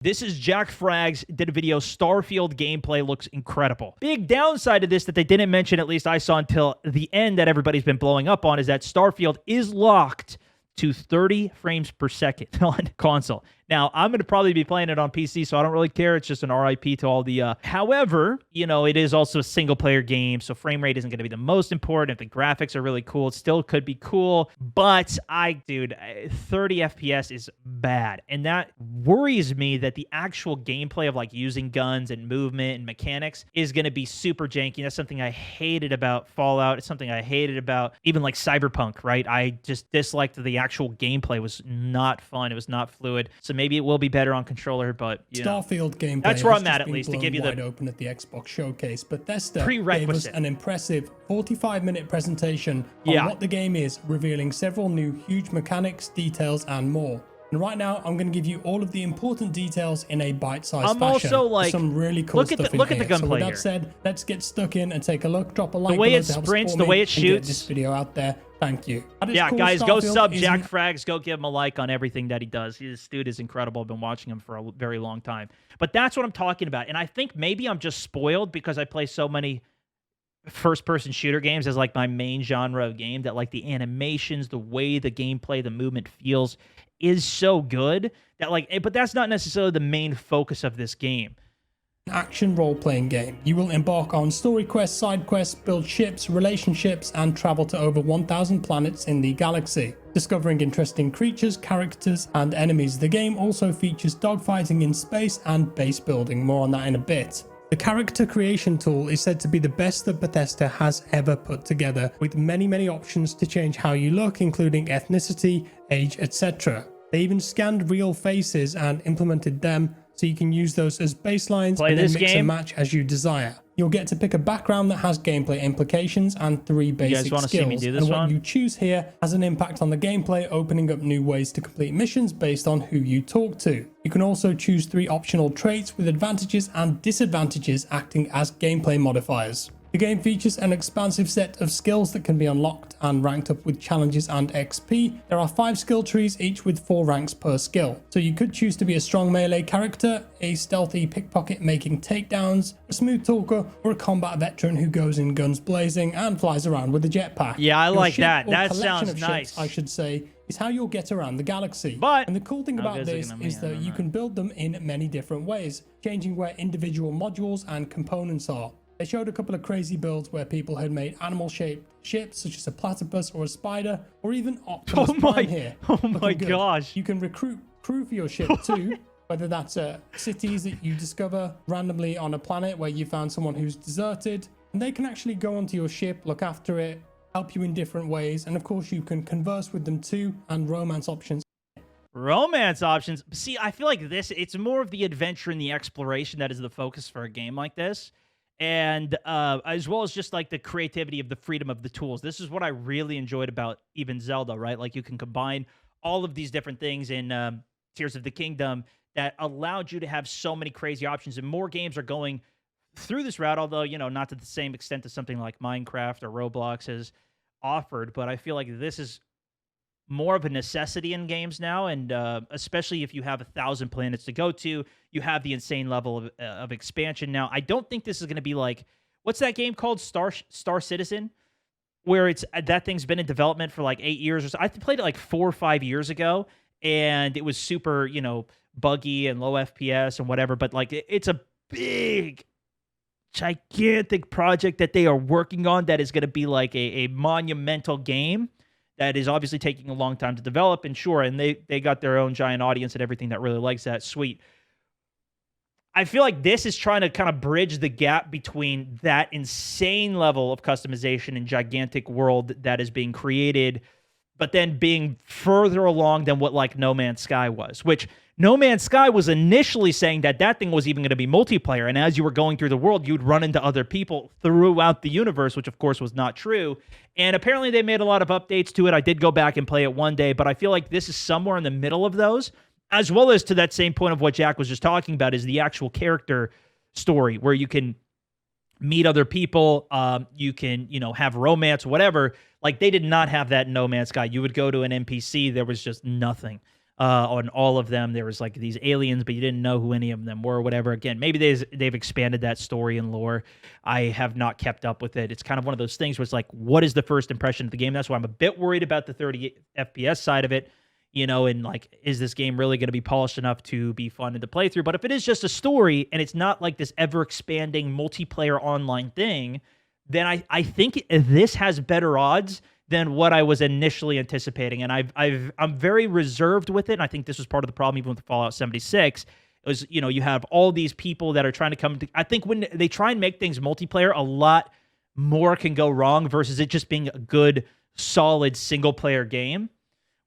This is Jack Frags, did a video. Starfield gameplay looks incredible. Big downside to this that they didn't mention, at least I saw until the end, that everybody's been blowing up on, is that Starfield is locked to 30 frames per second on console. Now, I'm going to probably be playing it on PC, so I don't really care. It's just an RIP to all the... However, you know, it is also a single-player game, so frame rate isn't going to be the most important. If the graphics are really cool, it still could be cool. But, dude, 30 FPS is bad. And that worries me that the actual gameplay of, like, using guns and movement and mechanics is going to be super janky. That's something I hated about Fallout. It's something I hated about even, like, Cyberpunk, right? I just disliked the actual gameplay. It was not fun. It was not fluid. So maybe it will be better on controller, but Starfield gameplay that's where I'm at least, to give you the wide open at the Xbox showcase. Bethesda prerequisite. Gave us an impressive 45-minute presentation on what the game is, revealing several new huge mechanics, details, and more. And right now, I'm going to give you all of the important details in a bite-sized fashion. Also like, some really cool stuff in here. Look at the gunplay. So with that said, let's get stuck in and take a look. Drop a like. The way it sprints, the way it shoots. Get this video out there. Thank you. Yeah, guys, go sub Jack Frags. Go give him a like on everything that he does. This dude is incredible. I've been watching him for a very long time. But that's what I'm talking about. And I think maybe I'm just spoiled because I play so many first-person shooter games as like my main genre of game, that like the animations, the way the gameplay, the movement feels is so good that like, but that's not necessarily the main focus of this game. Action role-playing game. You will embark on story quests, side quests, build ships, relationships, and travel to over 1,000 planets in the galaxy, discovering interesting creatures, characters, and enemies. The game also features dogfighting in space and base building. More on that in a bit. The character creation tool is said to be the best that Bethesda has ever put together, with many options to change how you look, including ethnicity, age, etc. They even scanned real faces and implemented them, so you can use those as baselines and then mix and match as you desire. You'll get to pick a background that has gameplay implications and 3 basic skills, and what you choose here has an impact on the gameplay, opening up new ways to complete missions based on who you talk to. You can also choose 3 optional traits with advantages and disadvantages acting as gameplay modifiers. The game features an expansive set of skills that can be unlocked and ranked up with challenges and XP. There are 5 skill trees, each with 4 ranks per skill. So you could choose to be a strong melee character, a stealthy pickpocket making takedowns, a smooth talker, or a combat veteran who goes in guns blazing and flies around with a jetpack. Yeah, I like that. That sounds nice. I should say, is how you'll get around the galaxy. And the cool thing about this is that you can build them in many different ways, changing where individual modules and components are. They showed a couple of crazy builds where people had made animal-shaped ships, such as a platypus or a spider, or even Optimus Prime here. Oh my gosh. You can recruit crew for your ship too, whether that's cities that you discover randomly on a planet where you found someone who's deserted, and they can actually go onto your ship, look after it, help you in different ways, and of course you can converse with them too, and romance options. Romance options. See, I feel like it's more of the adventure and the exploration that is the focus for a game like this. And as well as just like the creativity of the freedom of the tools. This is what I really enjoyed about even Zelda, right? Like you can combine all of these different things in Tears of the Kingdom that allowed you to have so many crazy options. And more games are going through this route, although, you know, not to the same extent as something like Minecraft or Roblox has offered. But I feel like this is more of a necessity in games now, and especially if you have 1,000 planets to go to, you have the insane level of expansion. Now, I don't think this is going to be like, what's that game called, Star Citizen, where it's that thing's been in development for like 8 years or so. I played it like 4 or 5 years ago, and it was super, you know, buggy and low FPS and whatever. But like, it's a big, gigantic project that they are working on that is going to be like a monumental game that is obviously taking a long time to develop, and sure, and they got their own giant audience and everything that really likes that. Sweet. I feel like this is trying to kind of bridge the gap between that insane level of customization and gigantic world that is being created, but then being further along than what like No Man's Sky was, which No Man's Sky was initially saying that thing was even going to be multiplayer, and as you were going through the world, you'd run into other people throughout the universe, which of course was not true. And apparently they made a lot of updates to it. I did go back and play it one day, but I feel like this is somewhere in the middle of those, as well as to that same point of what Jack was just talking about, is the actual character story where you can meet other people, you can, you know, have romance, whatever. Like, they did not have that in No Man's Sky. You would go to an NPC, there was just nothing. On all of them, there was like these aliens, but you didn't know who any of them were or whatever. Again, maybe they've expanded that story and lore. I have not kept up with it. It's kind of one of those things where it's like, what is the first impression of the game? That's why I'm a bit worried about the 30 FPS side of it, and like, is this game really going to be polished enough to be fun to play through? But if it is just a story and it's not like this ever expanding multiplayer online thing, then I think this has better odds than what I was initially anticipating. And I'm very reserved with it. And I think this was part of the problem even with Fallout 76. It was, you have all these people that are trying to come to, I think when they try and make things multiplayer, a lot more can go wrong versus it just being a good, solid single player game,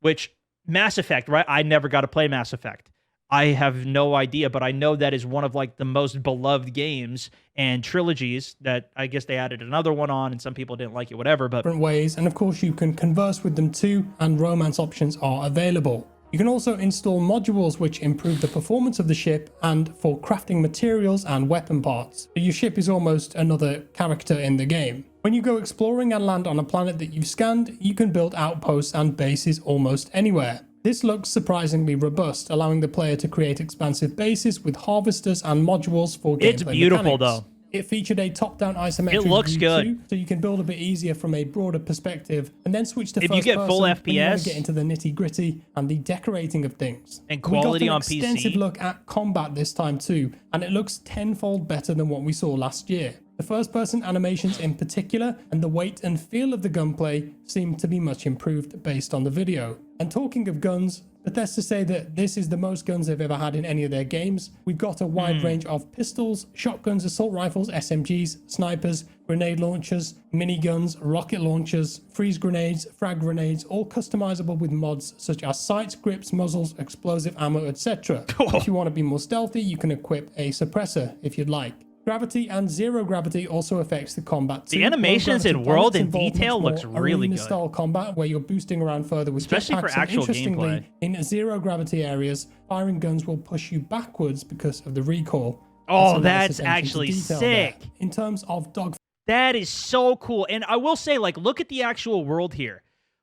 which Mass Effect, right? I never got to play Mass Effect. I have no idea, but I know that is one of like the most beloved games and trilogies that I guess they added another one on and some people didn't like it, whatever. But different ways, and of course you can converse with them too, and romance options are available. You can also install modules which improve the performance of the ship and for crafting materials and weapon parts. So your ship is almost another character in the game. When you go exploring and land on a planet that you've scanned, you can build outposts and bases almost anywhere. This looks surprisingly robust, allowing the player to create expansive bases with harvesters and modules for gameplay it's beautiful mechanics. though. It featured a top-down isometric It looks view good too, so you can build a bit easier from a broader perspective, and then switch to if first you get person full when you wanna FPS get into the nitty-gritty and the decorating of things. and quality on We got an extensive PC. look at combat this time too, and it looks tenfold better than what we saw last year. The first-person animations in particular and the weight and feel of the gunplay seem to be much improved based on the video. And talking of guns, Bethesda say that this is the most guns they've ever had in any of their games. We've got a wide range of pistols, shotguns, assault rifles, SMGs, snipers, grenade launchers, miniguns, rocket launchers, freeze grenades, frag grenades, all customizable with mods such as sights, grips, muzzles, explosive ammo, etc. If you want to be more stealthy, you can equip a suppressor if you'd like. Gravity and zero gravity also affects the combat too. The animations in world and detail looks really good. Style combat where you're boosting around further with Especially for jetpacks, and actual interestingly, gameplay. in zero gravity areas, firing guns will push you backwards because of the recoil. Oh, Some nice that's attention to actually detail there. sick. In terms of dog That is so cool. And I will say, like, look at the actual world here.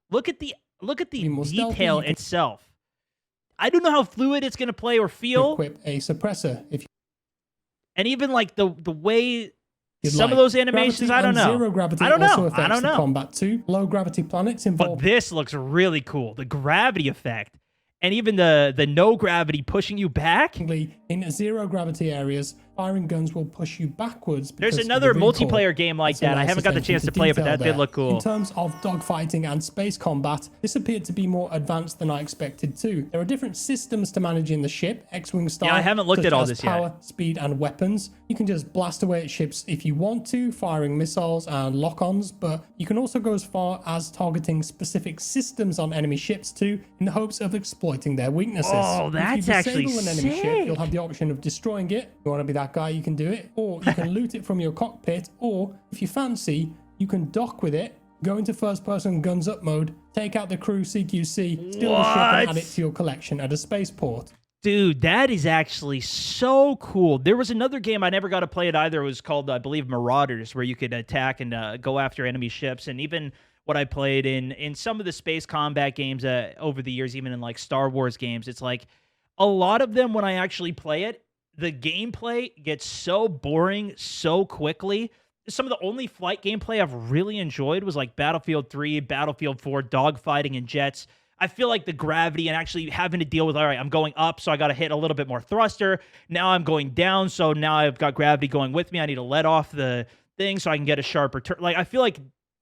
Look at the more stealthy, detail you can- itself. I don't know how fluid it's gonna play or feel. equip a suppressor if And even like the way you'd some like. of those animations, Gravity I don't and know. Zero gravity I don't also know. affects I don't the know. combat too. Low gravity planets But involve this looks really cool. The gravity effect. And even the no gravity pushing you back. in zero gravity areas, firing guns will push you backwards. There's because of another the recoil. multiplayer game like That's a that. I nice haven't got the attention chance to play it, but detail that did there. look cool. In terms of dogfighting and space combat, this appeared to be more advanced than I expected too. There are different systems to manage in the ship, X-Wing style. Yeah, I haven't looked such at all as this yet. power, speed, and weapons. You can just blast away at ships if you want to, firing missiles and lock-ons, but you can also go as far as targeting specific systems on enemy ships too, in the hopes of exploiting their weaknesses. Oh, If that's you actually disable an enemy ship, sick. you'll have the option of destroying it. If you want to be that guy, you can do it. Or you can loot it from your cockpit. Or if you fancy, you can dock with it, go into first person guns up mode, take out the crew CQC, steal the ship and What? add it to your collection at a spaceport. Dude, that is actually so cool. There was another game I never got to play it either. It was called, I believe, Marauders, where you could attack and go after enemy ships. And even what I played in some of the space combat games over the years, even in like Star Wars games, it's like a lot of them when I actually play it, the gameplay gets so boring so quickly. Some of the only flight gameplay I've really enjoyed was like Battlefield 3, Battlefield 4, dogfighting and jets. I feel like the gravity and actually having to deal with, all right, I'm going up, so I got to hit a little bit more thruster. Now I'm going down, so now I've got gravity going with me. I need to let off the thing so I can get a sharper turn. Like, I feel like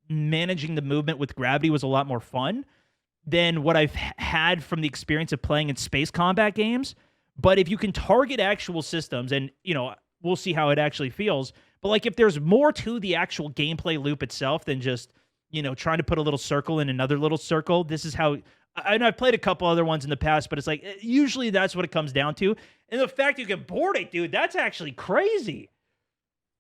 managing the movement with gravity was a lot more fun than what I've had from the experience of playing in space combat games. But if you can target actual systems, and, we'll see how it actually feels. But, like, if there's more to the actual gameplay loop itself than just, trying to put a little circle in another little circle, this is how... I know I've played a couple other ones in the past, but it's like, usually that's what it comes down to. And the fact you can board it, dude, that's actually crazy.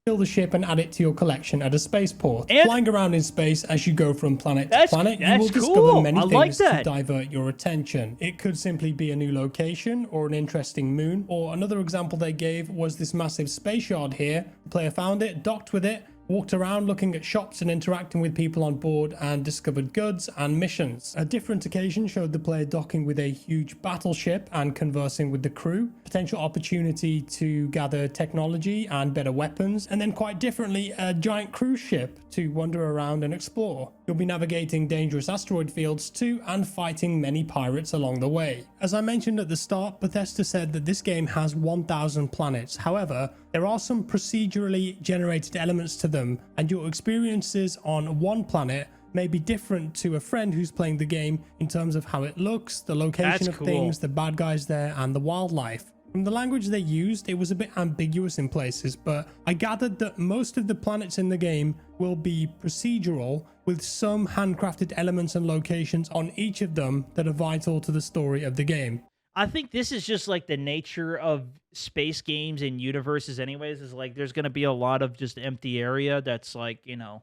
Steal the ship and add it to your collection at a spaceport. And flying around in space as you go from planet to planet, you will that's discover cool. many I like things to that. divert your attention. It could simply be a new location or an interesting moon, or another example they gave was this massive space yard here. The player found it, docked with it, walked around looking at shops and interacting with people on board, and discovered goods and missions. A different occasion showed the player docking with a huge battleship and conversing with the crew, potential opportunity to gather technology and better weapons, and then quite differently, a giant cruise ship to wander around and explore. You'll be navigating dangerous asteroid fields too, and fighting many pirates along the way. As I mentioned at the start, Bethesda said that this game has 1,000 planets. However, there are some procedurally generated elements to them, and your experiences on one planet may be different to a friend who's playing the game in terms of how it looks, the location of things, the bad guys there, and the wildlife. From the language they used, it was a bit ambiguous in places, but I gathered that most of the planets in the game will be procedural, with some handcrafted elements and locations on each of them that are vital to the story of the game. I think this is just like the nature of space games and universes anyways, is like there's going to be a lot of just empty area that's like, you know,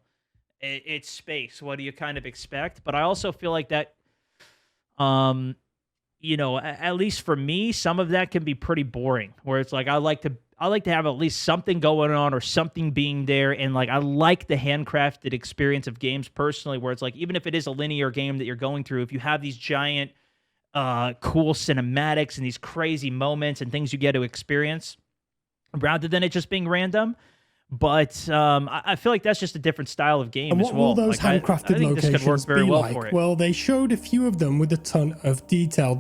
it's space. What do you kind of expect? But I also feel like that, you know, at least for me, some of that can be pretty boring, where it's like I like to have at least something going on or something being there. And like I like the handcrafted experience of games personally, where it's like even if it is a linear game that you're going through, if you have these giant cool cinematics and these crazy moments and things you get to experience rather than it just being random. But I feel like that's just a different style of game and as what well. will those like, handcrafted I think this could work locations very be well like? for it. Well, they showed a few of them with a ton of detail.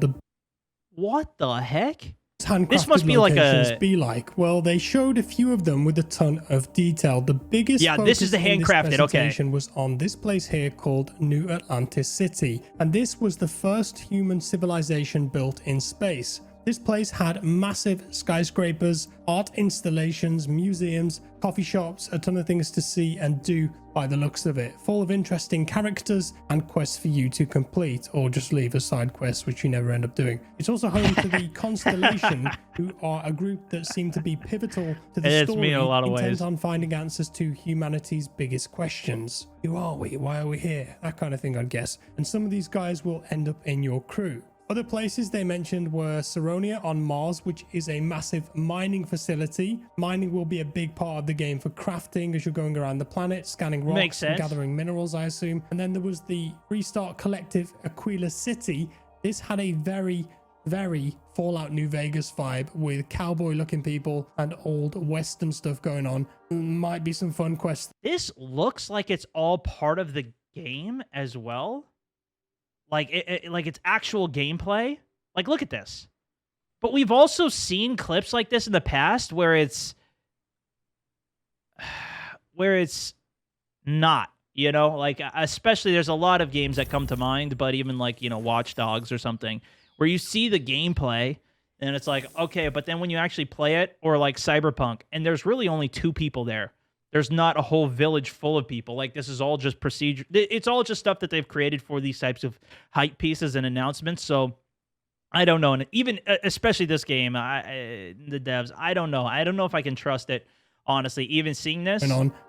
What the heck? Handcrafted This must be like a... be like? Well, they showed a few of them with a ton of detail. The biggest this is the handcrafted, presentation was on this place here called New Atlantis City, and this was the first human civilization built in space. This place had massive skyscrapers, art installations, museums, coffee shops, a ton of things to see and do by the looks of it. Full of interesting characters and quests for you to complete, or just leave as side quests, which you never end up doing. It's also home to the Constellation, who are a group that seem to be pivotal to the story, me in a lot of intent ways. on finding answers to humanity's biggest questions. Who are we? Why are we here? That kind of thing, I'd guess. And some of these guys will end up in your crew. Other places they mentioned were Saronia on Mars, which is a massive mining facility. Mining will be a big part of the game for crafting as you're going around the planet, scanning rocks and gathering minerals, I assume. And then there was the Restart Collective Aquila City. This had a very, very Fallout New Vegas vibe with cowboy-looking people and old Western stuff going on. Might be some fun quests. This looks like it's all part of the game as well. Like like it's actual gameplay. Like, look at this. But we've also seen clips like this in the past where it's not, you know, like especially there's a lot of games that come to mind, but even like, you know, Watch Dogs or something where you see the gameplay and it's like, okay, but then when you actually play it, or like Cyberpunk, and there's really only 2 people there. There's not a whole village full of people. Like, this is all just procedure. It's all just stuff that they've created for these types of hype pieces and announcements. So I don't know. And even, especially this game, the devs, I don't know. I don't know if I can trust it, honestly, even seeing this.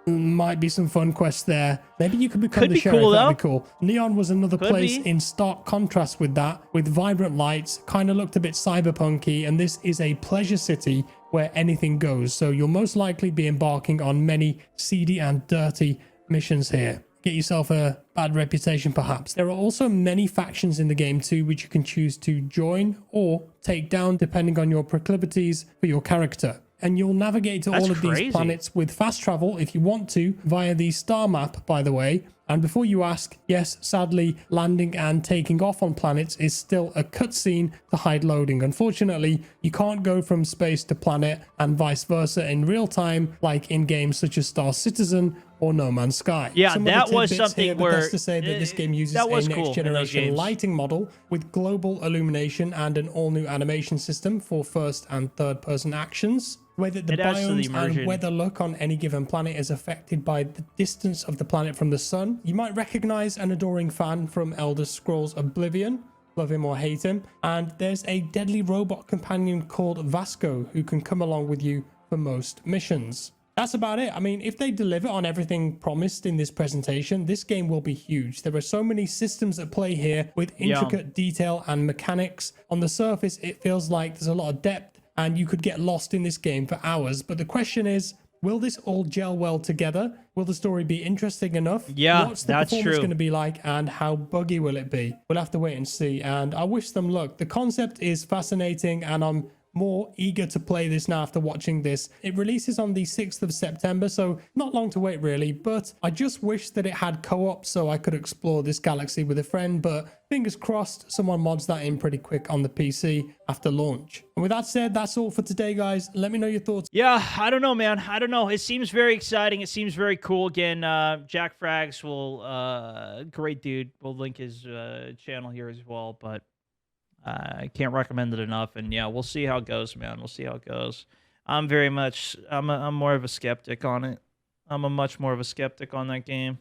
Might be some fun quests there. Maybe you could become the sheriff. Cool, that'd be cool. Neon was another place in stark contrast with that, with vibrant lights, kind of looked a bit cyberpunky, and this is a pleasure city where anything goes. So you'll most likely be embarking on many seedy and dirty missions here. Get yourself a bad reputation, perhaps. There are also many factions in the game too, which you can choose to join or take down depending on your proclivities for your character. And you'll navigate to all of these planets with fast travel if you want to, via the star map, by the way. And before you ask, yes, sadly, landing and taking off on planets is still a cutscene to hide loading. Unfortunately, you can't go from space to planet and vice versa in real time, like in games such as Star Citizen or No Man's Sky. Yeah, that was something where... Bethesda say that this game uses a next-generation lighting model with global illumination and an all-new animation system for first and third-person actions. The way that the biomes and weather look on any given planet is affected by the distance of the planet from the sun. You might recognize an adoring fan from Elder Scrolls Oblivion, love him or hate him, and there's a deadly robot companion called Vasco who can come along with you for most missions. That's about it. I mean, if they deliver on everything promised in this presentation, this game will be huge. There are so many systems at play here with intricate detail and mechanics. On the surface, it feels like there's a lot of depth and you could get lost in this game for hours. But the question is, Will this all gel well together? Will the story be interesting enough? Yeah, What's the that's performance true. going to be like, and how buggy will it be? We'll have to wait and see, and I wish them luck. The concept is fascinating, and I'm more eager to play this now after watching this. It releases on the 6th of September, so not long to wait really, but I just wish that it had co-op so I could explore this galaxy with a friend, but fingers crossed someone mods that in pretty quick on the PC after launch. And with that said, that's all for today, guys. Let me know your thoughts. Yeah, I don't know, man. I don't know. It seems very exciting. It seems very cool. Again, Jack Frags great dude. We'll link his channel here as well, but I can't recommend it enough. And yeah, we'll see how it goes, man. We'll see how it goes. I'm more of a skeptic on it. I'm a much more of a skeptic on that game.